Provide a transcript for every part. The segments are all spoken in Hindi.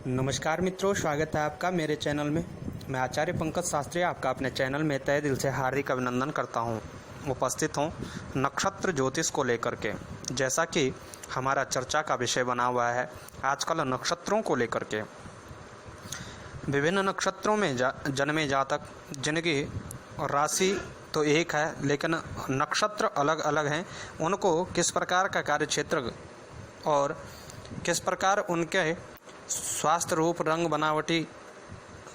नमस्कार मित्रों, स्वागत है आपका मेरे चैनल में। मैं आचार्य पंकज शास्त्री आपका अपने चैनल में तहे दिल से हार्दिक अभिनंदन करता हूं। उपस्थित हूं नक्षत्र ज्योतिष को लेकर के। जैसा कि हमारा चर्चा का विषय बना हुआ है आजकल नक्षत्रों को लेकर के। विभिन्न नक्षत्रों में जन्मे जातक जिनकी राशि तो एक है लेकिन नक्षत्र अलग अलग हैं, उनको किस प्रकार का कार्य क्षेत्र और किस प्रकार उनके स्वास्थ्य, रूप, रंग, बनावटी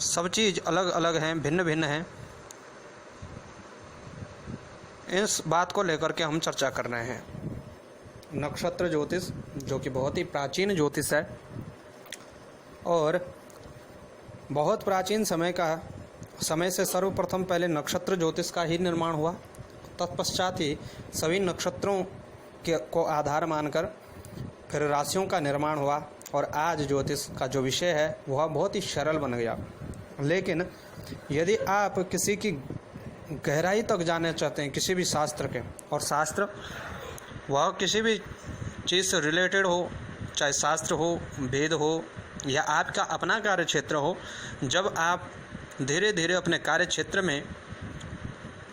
सब चीज़ अलग अलग हैं, भिन्न भिन्न हैं। इस बात को लेकर के हम चर्चा कर रहे हैं। नक्षत्र ज्योतिष जो कि बहुत ही प्राचीन ज्योतिष है और बहुत प्राचीन समय से सर्वप्रथम पहले नक्षत्र ज्योतिष का ही निर्माण हुआ। तत्पश्चात ही सभी नक्षत्रों को आधार मानकर फिर राशियों का निर्माण हुआ और आज ज्योतिष का जो विषय है वह बहुत ही सरल बन गया। लेकिन यदि आप किसी की गहराई तक जानना चाहते हैं किसी भी शास्त्र के, और शास्त्र वह किसी भी चीज़ से रिलेटेड हो, चाहे शास्त्र हो, वेद हो या आपका अपना कार्य क्षेत्र हो, जब आप धीरे धीरे अपने कार्य क्षेत्र में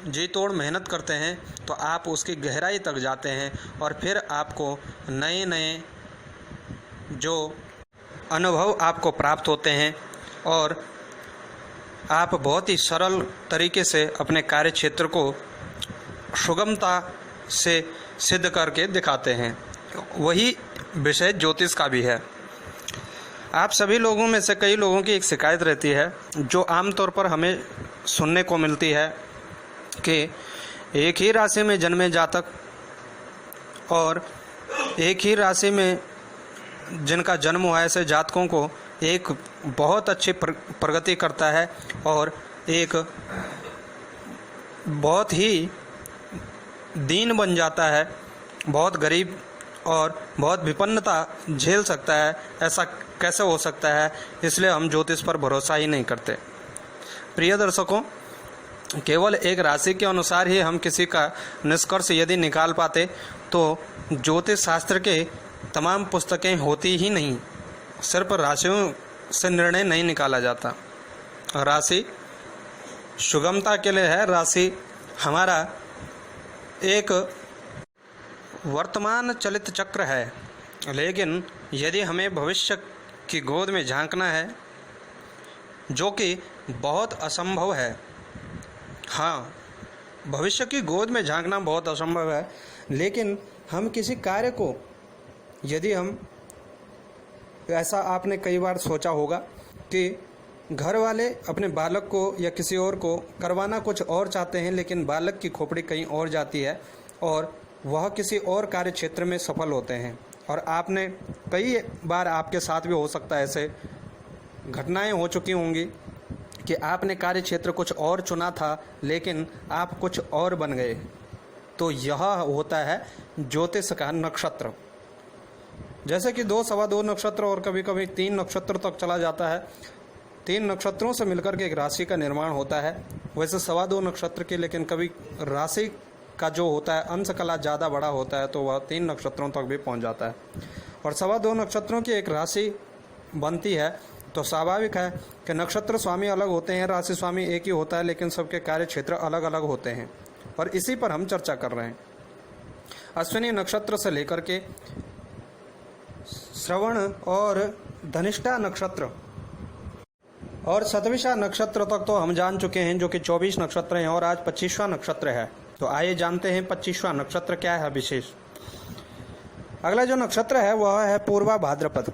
जी तोड़ मेहनत करते हैं तो आप उसकी गहराई तक जाते हैं और फिर आपको नए नए जो अनुभव आपको प्राप्त होते हैं और आप बहुत ही सरल तरीके से अपने कार्य क्षेत्र को सुगमता से सिद्ध करके दिखाते हैं। वही विषय ज्योतिष का भी है। आप सभी लोगों में से कई लोगों की एक शिकायत रहती है जो आमतौर पर हमें सुनने को मिलती है कि एक ही राशि में जन्मे जातक और एक ही राशि में जिनका जन्म हुआ है ऐसे जातकों को एक बहुत अच्छी प्रगति करता है और एक बहुत ही दीन बन जाता है, बहुत गरीब और बहुत विपन्नता झेल सकता है। ऐसा कैसे हो सकता है? इसलिए हम ज्योतिष पर भरोसा ही नहीं करते। प्रिय दर्शकों, केवल एक राशि के अनुसार ही हम किसी का निष्कर्ष यदि निकाल पाते तो ज्योतिष शास्त्र के तमाम पुस्तकें होती ही नहीं। सिर्फ राशियों से निर्णय नहीं निकाला जाता। राशि सुगमता के लिए है। राशि हमारा एक वर्तमान चलित चक्र है, लेकिन यदि हमें भविष्य की गोद में झांकना है जो कि बहुत असंभव है। हाँ, भविष्य की गोद में झांकना बहुत असंभव है, लेकिन हम किसी कार्य को यदि हम ऐसा आपने कई बार सोचा होगा कि घर वाले अपने बालक को या किसी और को करवाना कुछ और चाहते हैं, लेकिन बालक की खोपड़ी कहीं और जाती है और वह किसी और कार्य क्षेत्र में सफल होते हैं। और आपने कई बार आपके साथ भी हो सकता है ऐसे घटनाएं हो चुकी होंगी कि आपने कार्य क्षेत्र कुछ और चुना था लेकिन आप कुछ और बन गए। तो यह होता है ज्योतिष का नक्षत्र। जैसे कि 2, सवा 2 नक्षत्र और कभी कभी 3 नक्षत्र तक चला जाता है। 3 नक्षत्रों से मिलकर के एक राशि का निर्माण होता है। वैसे सवा 2 नक्षत्र की, लेकिन कभी राशि का जो होता है अंश कला ज़्यादा बड़ा होता है तो वह 3 नक्षत्रों तक भी पहुंच जाता है। और सवा 2 नक्षत्रों की एक राशि बनती है तो स्वाभाविक है कि नक्षत्र स्वामी अलग होते हैं, राशि स्वामी एक ही होता है, लेकिन सबके कार्य क्षेत्र अलग अलग होते हैं। और इसी पर हम चर्चा कर रहे हैं। अश्विनी नक्षत्र से लेकर के श्रवण और धनिष्ठा नक्षत्र और शतभिषा नक्षत्र तक तो हम जान चुके हैं, जो कि 24 नक्षत्र हैं और आज 25वां नक्षत्र है। तो आइए जानते हैं 25वां नक्षत्र क्या है विशेष। अगला जो नक्षत्र है वह है पूर्वा भाद्रपद।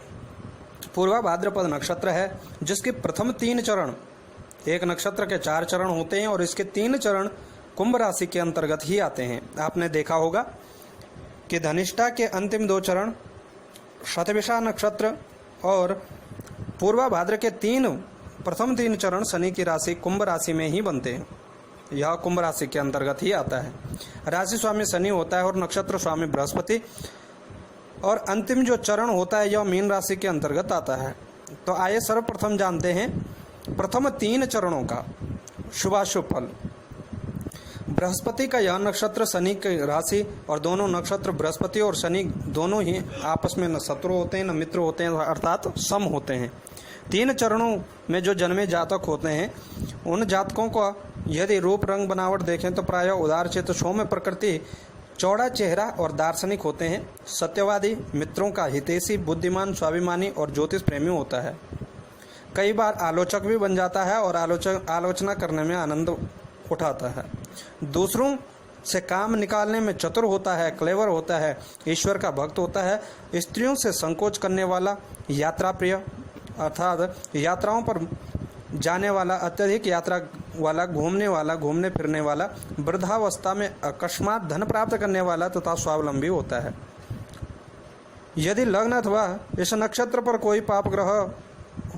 पूर्वा भाद्रपद नक्षत्र है जिसके प्रथम 3 चरण, एक नक्षत्र के 4 चरण होते हैं और इसके 3 चरण कुंभ राशि के अंतर्गत ही आते हैं। आपने देखा होगा कि धनिष्ठा के अंतिम 2 चरण, शतभिषा नक्षत्र और पूर्वा भाद्र के प्रथम 3 चरण शनि की राशि कुंभ राशि में ही बनते हैं। यह कुंभ राशि के अंतर्गत ही आता है। राशि स्वामी शनि होता है और नक्षत्र स्वामी बृहस्पति, और अंतिम जो चरण होता है यह मीन राशि के अंतर्गत आता है। तो आइए सर्वप्रथम जानते हैं प्रथम 3 चरणों का शुभाशुभ फल। बृहस्पति का यह नक्षत्र शनि की राशि, और दोनों नक्षत्र बृहस्पति और शनि दोनों ही आपस में न शत्रु होते हैं न मित्र होते हैं, अर्थात सम होते हैं। 3 चरणों में जो जन्मे जातक होते हैं उन जातकों को यदि रूप रंग बनावट देखें तो प्रायः उदारचित्त, सौम्य प्रकृति, चौड़ा चेहरा और दार्शनिक होते हैं। सत्यवादी, मित्रों का हितैषी, बुद्धिमान, स्वाभिमानी और ज्योतिष प्रेमी होता है। कई बार आलोचक भी बन जाता है और आलोचना करने में आनंद उठाता है। दूसरों से काम निकालने में चतुर होता है, क्लेवर होता है, ईश्वर का भक्त होता है। स्त्रियों से संकोच करने वाला, यात्रा प्रिय अर्थात यात्राओं पर जाने वाला, अत्यधिक यात्रा वाला, घूमने फिरने वाला, वृद्धावस्था में अकस्मात धन प्राप्त करने वाला तथा स्वावलंबी होता है। यदि लग्न अथवा इस नक्षत्र पर कोई पाप ग्रह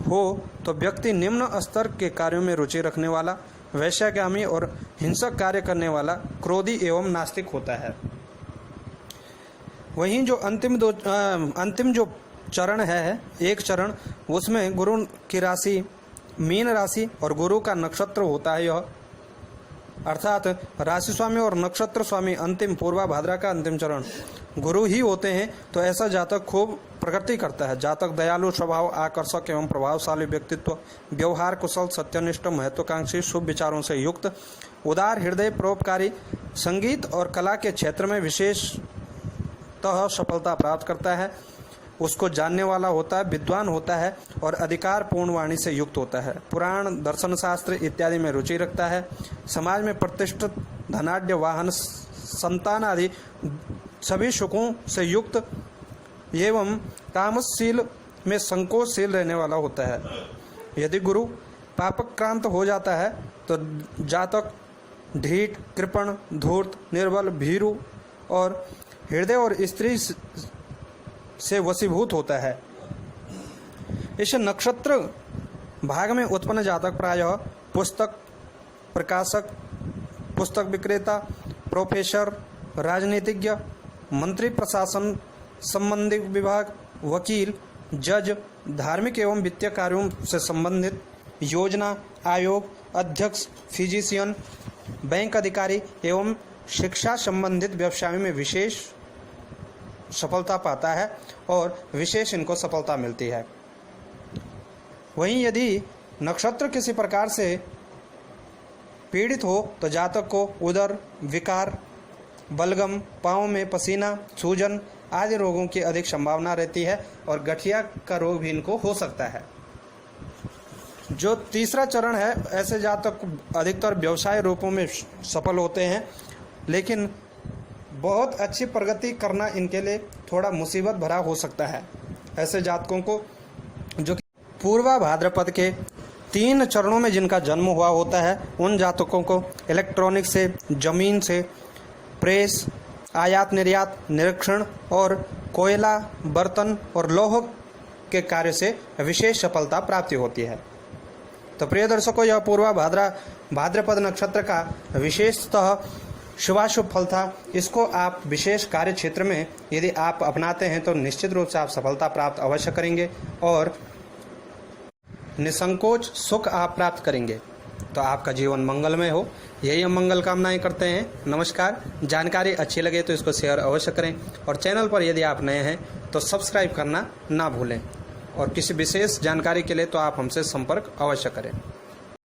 हो तो व्यक्ति निम्न स्तर के कार्यों में रुचि रखने वाला, वैश्यागामी और हिंसक कार्य करने वाला, क्रोधी एवं नास्तिक होता है। वहीं जो अंतिम जो चरण है, एक चरण, उसमें गुरु की राशि मीन राशि और गुरु का नक्षत्र होता है यह, अर्थात राशि स्वामी और नक्षत्र स्वामी अंतिम पूर्वा भाद्रा का अंतिम चरण गुरु ही होते हैं। तो ऐसा जातक खूब प्रगति करता है। जातक दयालु स्वभाव, आकर्षक एवं प्रभावशाली व्यक्तित्व, व्यवहार कुशल, सत्यनिष्ठ, महत्वाकांक्षी, शुभ विचारों से युक्त, उदार हृदय, परोपकारी, संगीत और कला के क्षेत्र में विशेषतः सफलता प्राप्त करता है। उसको जानने वाला होता है, विद्वान होता है और अधिकार पूर्ण वाणी से युक्त होता है। पुराण, दर्शन शास्त्र इत्यादि में रुचि रखता है। समाज में प्रतिष्ठित, धनाढ्य, वाहन, संतान आदि सभी सुखों से युक्त एवं कामशील में संकोचशील रहने वाला होता है। यदि गुरु पापक्रांत हो जाता है तो जातक ढीठ, कृपण, धूर्त, निर्बल, भीरु और हृदय और स्त्री से वशीभूत होता है। इस नक्षत्र भाग में उत्पन्न जातक प्रायः पुस्तक प्रकाशक, पुस्तक विक्रेता, प्रोफेसर, राजनीतिज्ञ, मंत्री, प्रशासन संबंधी विभाग, वकील, जज, धार्मिक एवं वित्तीय कार्यों से संबंधित, योजना आयोग अध्यक्ष, फिजिशियन, बैंक अधिकारी एवं शिक्षा संबंधित व्यवसायों में विशेष सफलता पाता है और विशेष इनको सफलता मिलती है। वहीं यदि नक्षत्र किसी प्रकार से पीड़ित हो तो जातक को उदर विकार, बलगम, पाँव में पसीना, सूजन आदि रोगों की अधिक संभावना रहती है और गठिया का रोग भी इनको हो सकता है। जो तीसरा चरण है, ऐसे जातक अधिकतर व्यवसाय रूपों में सफल होते हैं, लेकिन बहुत अच्छी प्रगति करना इनके लिए थोड़ा मुसीबत भरा हो सकता है। ऐसे जातकों को जो पूर्वा भाद्रपद के 3 चरणों में जिनका जन्म हुआ होता है, उन जातकों को इलेक्ट्रॉनिक से, जमीन से, प्रेस, आयात निर्यात, निरीक्षण और कोयला, बर्तन और लौह के कार्य से विशेष सफलता प्राप्ति होती है। तो प्रिय दर्शकों, यह पूर्वा भाद्रपद नक्षत्र का विशेषतः शुभाशुभ फल था। इसको आप विशेष कार्य क्षेत्र में यदि आप अपनाते हैं तो निश्चित रूप से आप सफलता प्राप्त अवश्य करेंगे और निसंकोच सुख आप प्राप्त करेंगे। तो आपका जीवन मंगलमय हो, यही हम मंगल कामनाएं करते हैं। नमस्कार। जानकारी अच्छी लगे तो इसको शेयर अवश्य करें और चैनल पर यदि आप नए हैं तो सब्सक्राइब करना ना भूलें और किसी विशेष जानकारी के लिए तो आप हमसे संपर्क अवश्य करें।